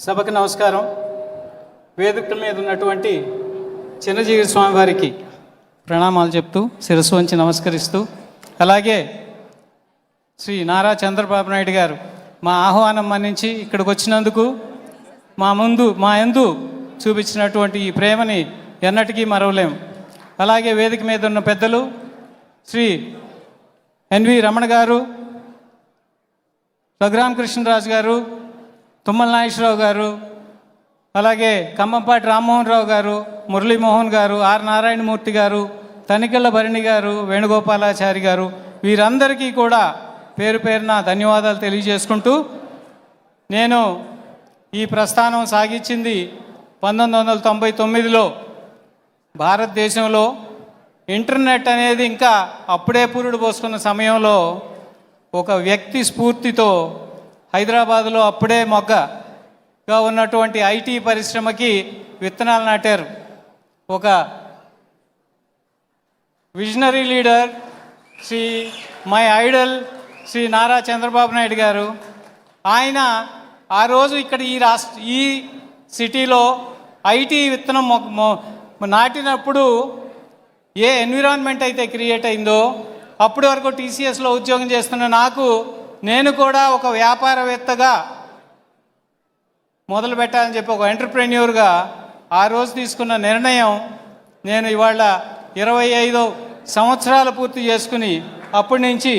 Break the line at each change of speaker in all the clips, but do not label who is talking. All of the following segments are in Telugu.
సభకు నమస్కారం. వేదిక మీద ఉన్నటువంటి చిన్నజీవి స్వామి వారికి ప్రణామాలు చెప్తూ శిరస్సు వంచి నమస్కరిస్తూ, అలాగే శ్రీ నారా చంద్రబాబు నాయుడు గారు మా ఆహ్వానం మన్నించి ఇక్కడికి వచ్చినందుకు, మా యందు చూపించినటువంటి ఈ ప్రేమని ఎన్నటికీ మరవలేం. అలాగే వేదిక మీద ఉన్న పెద్దలు శ్రీ ఎన్వి రమణ గారు, రఘురామకృష్ణరాజు గారు, తుమ్మల నాగేశ్వరరావు గారు, అలాగే కంబంపాటి రామ్మోహన్ రావు గారు, మురళీమోహన్ గారు, ఆర్ నారాయణమూర్తి గారు, తనికెళ్ళ భరణి గారు, వేణుగోపాలాచారి గారు, వీరందరికీ కూడా పేరు పేరున ధన్యవాదాలు తెలియజేసుకుంటూ, నేను ఈ ప్రస్థానం సాగించింది 1999లో. భారతదేశంలో ఇంటర్నెట్ అనేది ఇంకా అప్పుడే పురుడు పోసుకున్న సమయంలో ఒక వ్యక్తి స్ఫూర్తితో హైదరాబాదులో అప్పుడే మొగ్గగా ఉన్నటువంటి ఐటీ పరిశ్రమకి విత్తనాలు నాటారు. ఒక visionary leader, my idol Shri Nara Chandrababu Naidu garu, ఆయన ఆ రోజు ఇక్కడ ఈ సిటీలో ఐటీ విత్తనం నాటినప్పుడు ఏ ఎన్విరాన్మెంట్ అయితే క్రియేట్ అయిందో, అప్పటి వరకు టీసీఎస్లో ఉద్యోగం చేస్తున్న నేను కూడా ఒక వ్యాపారవేత్తగా మొదలు పెట్టాలని చెప్పి, ఒక ఎంటర్ప్రెన్యూర్గా ఆ రోజు తీసుకున్న నిర్ణయం, నేను ఇవాళ 25 సంవత్సరాలు పూర్తి చేసుకుని అప్పటి నుంచి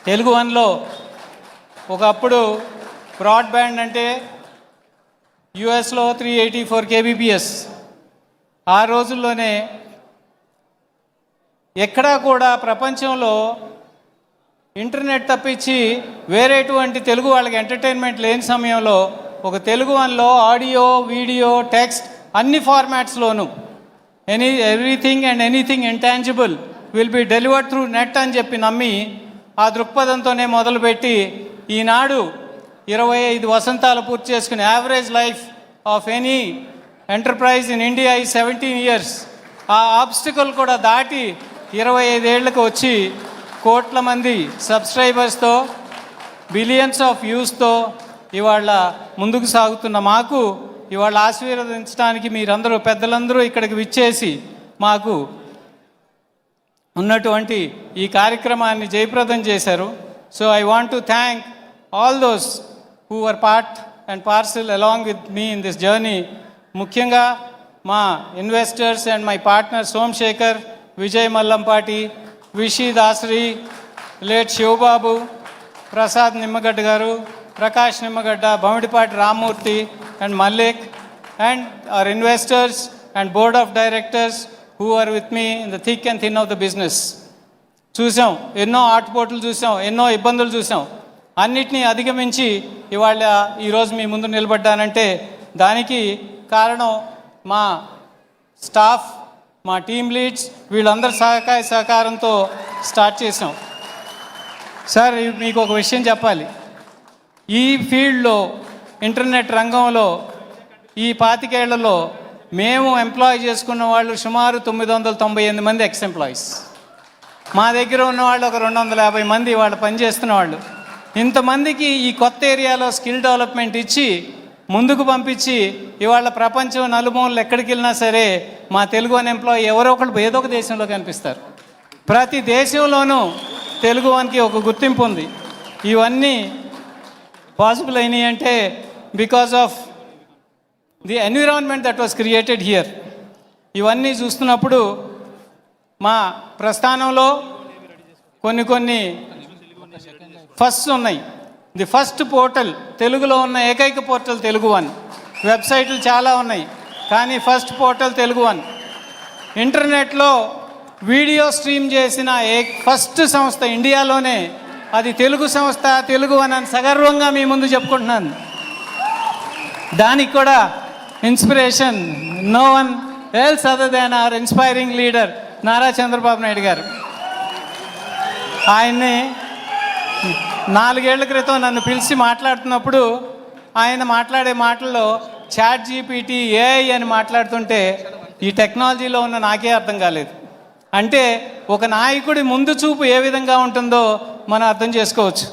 తెలుగు వన్లో ఒకప్పుడు బ్రాడ్బ్యాండ్ అంటే యుఎస్లో 384 kbps, ఆ రోజుల్లోనే ఎక్కడా కూడా ప్రపంచంలో ఇంటర్నెట్ తప్పించి వేరేటువంటి తెలుగు వాళ్ళకి ఎంటర్టైన్మెంట్ లేని సమయంలో ఒక తెలుగు వన్లో ఆడియో, వీడియో, టెక్స్ట్ అన్ని ఫార్మాట్స్లోనూ everything and anything intangible will be delivered through net అని చెప్పి నమ్మి, ఆ దృక్పథంతోనే మొదలుపెట్టి ఈనాడు 25 వసంతాలు పూర్తి చేసుకుని average life of any enterprise in India ఈ 17 years. ఆ ఆబ్స్టికల్ కూడా దాటి 25 ఏళ్లకు వచ్చి కోట్ల మంది సబ్స్క్రైబర్స్తో, బిలియన్స్ ఆఫ్ వ్యూస్తో ఇవాళ ముందుకు సాగుతున్న మాకు ఇవాళ ఆశీర్వదించడానికి మీరందరూ, పెద్దలందరూ ఇక్కడికి విచ్చేసి మాకు ఉన్నటువంటి ఈ కార్యక్రమాన్ని జయప్రదం చేశారు. So I want to thank all those who are part and parcel along with me in this journey. ముఖ్యంగా మా investors and my partner Somashekar, Vijay Mallampati, Vishi Dasari, late Sivababu, Prasad Nimmagadda garu, Prakash Nimmagadda, Bamidipati Rammurthy and Mallik, and our investors and board of directors who are with me in the thick and thin of the business. చూసాం, ఎన్నో ఆటుపోట్లు చూసాం, ఎన్నో ఇబ్బందులు చూసాం. అన్నిటినీ అధిగమించి ఇవాళ ఈరోజు మీ ముందు నిలబడ్డానంటే దానికి కారణం మా స్టాఫ్, మా టీమ్ లీడ్స్, వీళ్ళందరి సహకారంతో స్టార్ట్ చేసాం. సార్, మీకు ఒక విషయం చెప్పాలి. ఈ ఫీల్డ్లో, ఇంటర్నెట్ రంగంలో ఈ 25 ఏళ్లలో మేము ఎంప్లాయ్ చేసుకున్న వాళ్ళు సుమారు 998 మంది ఎక్స్ ఎంప్లాయీస్. మా దగ్గర ఉన్న వాళ్ళు ఒక 250 మంది వాళ్ళు పనిచేస్తున్న వాళ్ళు. ఇంతమందికి ఈ కొత్త ఏరియాలో స్కిల్ డెవలప్మెంట్ ఇచ్చి ముందుకు పంపించి ఇవాళ ప్రపంచం నలుమూలలు ఎక్కడికి వెళ్ళినా సరే మా తెలుగు వన్ ఎంప్లాయీ ఎవరో ఒకళ్ళు ఏదో ఒక దేశంలో కనిపిస్తారు. ప్రతి దేశంలోనూ తెలుగు వన్కి ఒక గుర్తింపు ఉంది. ఇవన్నీ పాసిబుల్ అయినాయి అంటే because of the environment that was created here. ఇవన్నీ చూస్తున్నప్పుడు మా ప్రస్థానంలో కొన్ని ఫస్ట్స్ ఉన్నాయి. ది ఫస్ట్ పోర్టల్, తెలుగులో ఉన్న ఏకైక పోర్టల్ తెలుగు వన్. వెబ్సైట్లు చాలా ఉన్నాయి, కానీ ఫస్ట్ పోర్టల్ తెలుగు వన్. ఇంటర్నెట్లో వీడియో స్ట్రీమ్ చేసిన ఫస్ట్ సంస్థ ఇండియాలోనే అది తెలుగు సంస్థ, తెలుగు వన్ అని సగర్వంగా మీ ముందు చెప్పుకుంటున్నాను. దానికి కూడా inspiration no one else other than our inspiring leader Nara Chandrababu Naidu garu. ఆయన్ని 4 ఏళ్ల క్రితం నన్ను పిలిచి మాట్లాడుతున్నప్పుడు ఆయన మాట్లాడే మాటల్లో చాట్ జీపీటీ, ఏఐ అని మాట్లాడుతుంటే ఈ టెక్నాలజీలో ఉన్న నాకే అర్థం కాలేదు. అంటే ఒక నాయకుడి ముందు చూపు ఏ విధంగా ఉంటుందో మనం అర్థం చేసుకోవచ్చు.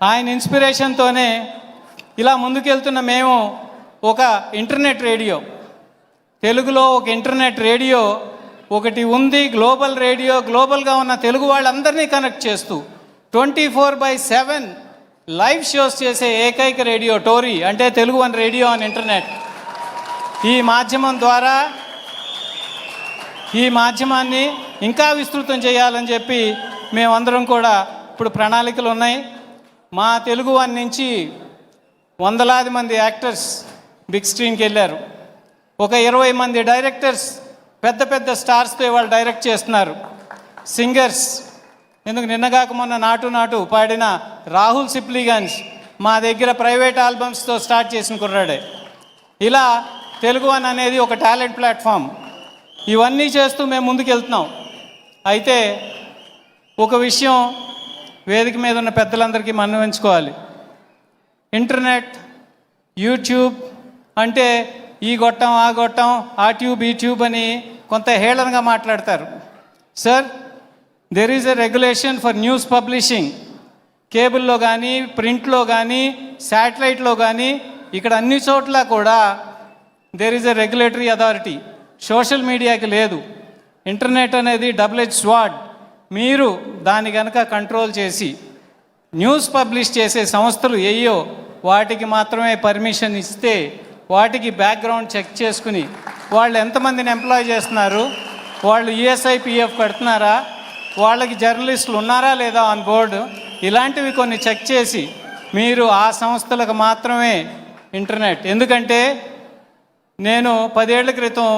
ఆయన ఇన్స్పిరేషన్తోనే ఇలా ముందుకెళ్తున్న మేము ఒక ఇంటర్నెట్ రేడియో, తెలుగులో ఒక ఇంటర్నెట్ రేడియో ఒకటి ఉంది. గ్లోబల్ రేడియో, గ్లోబల్గా ఉన్న తెలుగు వాళ్ళందరినీ కనెక్ట్ చేస్తూ 24/7 లైవ్ షోస్ చేసే ఏకైక రేడియో టోరీ, అంటే Telugu one radio on internet. ఈ మాధ్యమం ద్వారా ఈ మాధ్యమాన్ని ఇంకా విస్తృతం చేయాలని చెప్పి మేమందరం కూడా ఇప్పుడు ప్రణాళికలు ఉన్నాయి. మా తెలుగు వన్ నుంచి వందలాది మంది యాక్టర్స్ బిగ్ స్క్రీన్కి వెళ్ళారు. ఒక 20 మంది డైరెక్టర్స్ పెద్ద పెద్ద స్టార్స్తో వాళ్ళు డైరెక్ట్ చేస్తున్నారు. సింగర్స్, ఎందుకు నిన్నగాక మొన్న నాటు నాటు పాడిన రాహుల్ సిప్లిగంజ్ మా దగ్గర ప్రైవేట్ ఆల్బమ్స్తో స్టార్ట్ చేసిన కుర్రాడే. ఇలా తెలుగు వన్ అనేది ఒక టాలెంట్ ప్లాట్ఫామ్. ఇవన్నీ చేస్తూ మేము ముందుకు వెళ్తున్నాం. అయితే ఒక విషయం వేదిక మీద ఉన్న పెద్దలందరికీ మన్నవించుకోవాలి. ఇంటర్నెట్, యూట్యూబ్ అంటే ఈ గొట్టం ఆ గొట్టం, ఆ ట్యూబ్ ఈ ట్యూబ్ అని కొంత హేళనగా మాట్లాడతారు. Sir, there is a regulation for news publishing. కేబుల్లో కానీ, ప్రింట్లో కానీ, శాటిలైట్లో కానీ, ఇక్కడ అన్ని చోట్ల కూడా there is a regulatory authority. Social మీడియాకి లేదు. ఇంటర్నెట్ అనేది డబుల్ ఎడ్జ్ స్వార్డ్. మీరు దాన్ని కనుక కంట్రోల్ చేసి న్యూస్ పబ్లిష్ చేసే సంస్థలు ఏయో వాటికి మాత్రమే పర్మిషన్ ఇస్తే, వాటికి బ్యాక్గ్రౌండ్ చెక్ చేసుకుని వాళ్ళు ఎంతమందిని ఎంప్లాయ్ చేస్తున్నారు, వాళ్ళు ఈఎస్ఐ పిఎఫ్ కడుతున్నారా, వాళ్ళకి జర్నలిస్టులు ఉన్నారా లేదా ఆన్ బోర్డు, ఇలాంటివి కొన్ని చెక్ చేసి మీరు ఆ సంస్థలకు మాత్రమే ఇంటర్నెట్. ఎందుకంటే నేను 10 ఏళ్ల క్రితం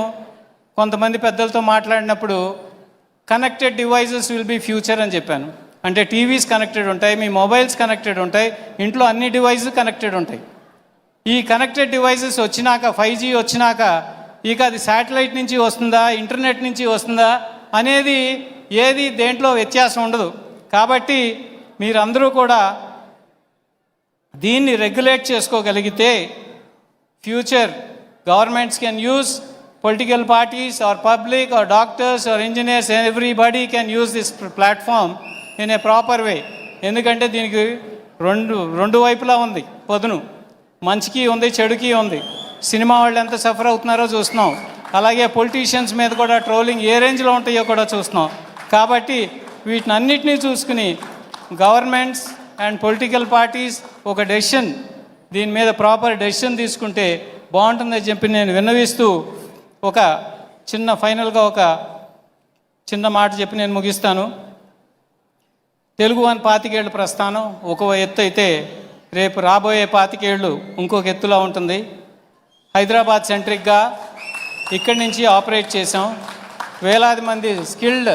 కొంతమంది పెద్దలతో మాట్లాడినప్పుడు connected devices will be future అని చెప్పాను. అంటే టీవీస్ కనెక్టెడ్ ఉంటాయి, మీ మొబైల్స్ కనెక్టెడ్ ఉంటాయి, ఇంట్లో అన్ని డివైజెస్ కనెక్టెడ్ ఉంటాయి. ఈ కనెక్టెడ్ డివైజెస్ వచ్చినాక, 5G వచ్చినాక, ఇక అది శాటిలైట్ నుంచి వస్తుందా, ఇంటర్నెట్ నుంచి వస్తుందా అనేది ఏది దేంట్లో వ్యత్యాసం ఉండదు. కాబట్టి మీరందరూ కూడా దీన్ని రెగ్యులేట్ చేసుకోగలిగితే future governments can use, political parties or public or doctors or engineers, everybody can use this platform in a proper way. ఎందుకంటే దీనికి రెండు వైపులా ఉంది పదును. మంచికి ఉంది, చెడుకి ఉంది. సినిమా వాళ్ళు ఎంత సఫర్ అవుతున్నారో చూస్తున్నాం. అలాగే పొలిటీషియన్స్ మీద కూడా ట్రోలింగ్ ఏ రేంజ్లో ఉంటాయో కూడా చూస్తున్నాం. కాబట్టి వీటిని అన్నిటినీ చూసుకుని గవర్నమెంట్స్ అండ్ పొలిటికల్ పార్టీస్ ఒక డెసిషన్, దీని మీద ప్రాపర్ డెసిషన్ తీసుకుంటే బాగుంటుందని చెప్పి నేను విన్నవిస్తూ ఒక చిన్న ఫైనల్గా ఒక చిన్న మాట చెప్పి నేను ముగిస్తాను. తెలుగు వన్ 25 ఏళ్ళ ప్రస్థానం ఒక ఎత్తు అయితే, రేపు రాబోయే 25 ఏళ్ళు ఇంకొక ఎత్తులో ఉంటుంది. హైదరాబాద్ సెంట్రిక్గా ఇక్కడి నుంచి ఆపరేట్ చేసాం. వేలాది మంది స్కిల్డ్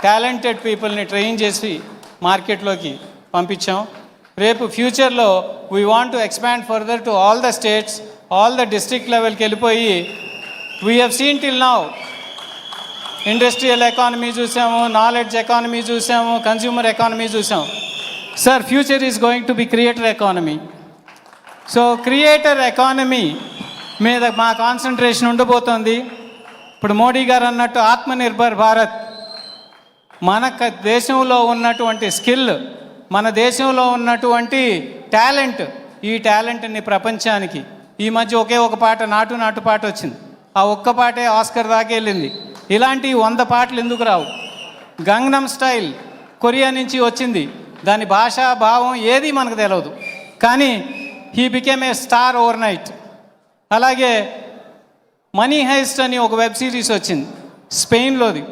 టాలెంటెడ్ పీపుల్ని ట్రైన్ చేసి మార్కెట్లోకి పంపించాం. రేపు ఫ్యూచర్లో we want to expand further to all the states, all the district లెవెల్కి వెళ్ళిపోయి we have seen till now industrial economy చూసాము, నాలెడ్జ్ ఎకానమీ చూసాము, కన్స్యూమర్ ఎకానమీ చూసాం. Sir, future is going to be creator economy. So creator economy మీద మా కాన్సన్ట్రేషన్ ఉండబోతోంది. ఇప్పుడు మోడీ గారు అన్నట్టు ఆత్మనిర్భర్ భారత్, మన దేశంలో ఉన్నటువంటి స్కిల్, మన దేశంలో ఉన్నటువంటి టాలెంట్, ఈ టాలెంట్ని ప్రపంచానికి, ఈ మధ్య ఒకే ఒక పాట నాటు నాటు పాట వచ్చింది, ఆ ఒక్క పాటే ఆస్కర్ దాకా వెళ్ళింది. ఇలాంటి 100 పాటలు ఎందుకు రావు? గంగ్నమ్ స్టైల్ కొరియా నుంచి వచ్చింది, దాని భాషా భావం ఏది మనకు తెలియదు, కానీ he became a star over night. అలాగే మనీ హైస్ట్ అని ఒక వెబ్ సిరీస్ వచ్చింది, స్పెయిన్లోది.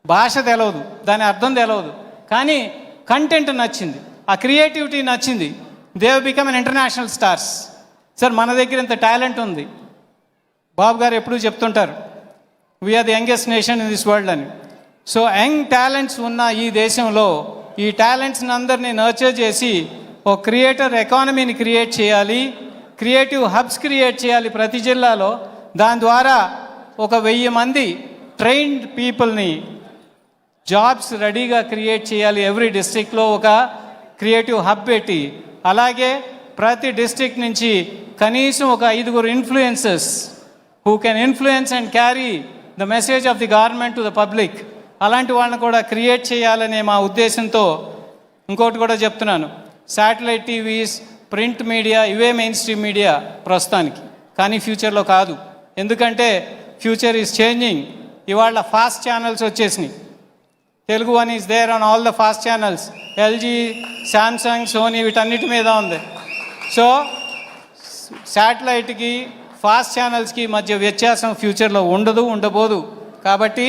భాష తెలియదు, దాని అర్థం తెలియదు, కానీ కంటెంట్ నచ్చింది, ఆ క్రియేటివిటీ నచ్చింది. They have become an international stars. Sir, మన దగ్గర ఇంత టాలెంట్ ఉంది. బాబు గారు ఎప్పుడూ చెప్తుంటారు, we are the youngest nation in this world అని. సో యంగ్ టాలెంట్స్ ఉన్న ఈ దేశంలో ఈ టాలెంట్స్ని అందరినీ నర్చర్ చేసి ఒక క్రియేటర్ ఎకానమీని క్రియేట్ చేయాలి, క్రియేటివ్ హబ్స్ క్రియేట్ చేయాలి ప్రతి జిల్లాలో. దాని ద్వారా ఒక 1000 మంది ట్రైన్డ్ పీపుల్ని జాబ్స్ రెడీగా క్రియేట్ చేయాలి. ఎవ్రీ డిస్ట్రిక్ట్లో ఒక క్రియేటివ్ హబ్ పెట్టి, అలాగే ప్రతి డిస్ట్రిక్ట్ నుంచి కనీసం ఒక 5 influencers who can influence and carry the message of the government to the public, అలాంటి వాళ్ళని కూడా క్రియేట్ చేయాలనే మా ఉద్దేశంతో ఇంకోటి కూడా చెప్తున్నాను. శాటిలైట్ టీవీస్, ప్రింట్ మీడియా, ఇవే మెయిన్ స్ట్రీమ్ మీడియా ప్రస్తుతానికి. కానీ ఫ్యూచర్లో కాదు, ఎందుకంటే ఫ్యూచర్ ఈజ్ చేంజింగ్. ఇవాళ ఫాస్ట్ ఛానల్స్ వచ్చేసినాయి. Telugu one is there on all the fast channels. LG, Samsung, Sony వీటన్నిటి మీద ఉంది. సో శాటిలైట్కి ఫాస్ట్ ఛానల్స్కి మధ్య వ్యత్యాసం ఫ్యూచర్లో ఉండబోదు. కాబట్టి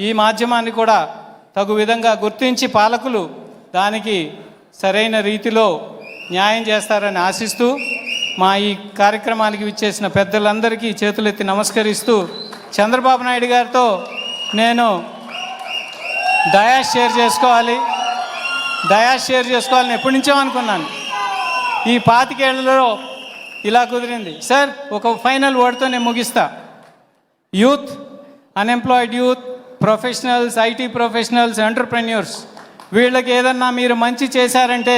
ఈ మాధ్యమాన్ని కూడా తగు విధంగా గుర్తించి పాలకులు దానికి సరైన రీతిలో న్యాయం చేస్తారని ఆశిస్తూ, మా ఈ కార్యక్రమానికి విచ్చేసిన పెద్దలందరికీ చేతులెత్తి నమస్కరిస్తూ, చంద్రబాబు నాయుడు గారితో నేను డయాస్ షేర్ చేసుకోవాలని ఎప్పటి నుంచో అనుకున్నాను. ఈ 25 ఏళ్లలో ఇలా కుదిరింది. సార్, ఒక ఫైనల్ వర్డ్తో నేను ముగిస్తా. Youth, unemployed youth, professionals, IT professionals, entrepreneurs, వీళ్ళకి ఏదన్నా మీరు మంచి చేశారంటే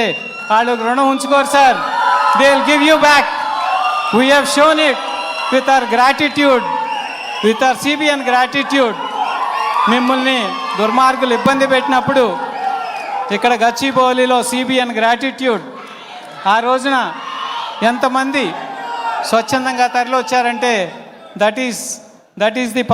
వాళ్ళకి రుణం ఉంచుకోరు sir. They will give you back. We have shown it with our gratitude, with our CBN gratitude. మిమ్మల్ని దుర్మార్గులు ఇబ్బంది పెట్టినప్పుడు ఇక్కడ గచ్చిబౌలిలో సిబిఎన్ గ్రాటిట్యూడ్, ఆ రోజున ఎంతమంది స్వచ్ఛందంగా తరలి వచ్చారంటే దట్ ఈస్ ది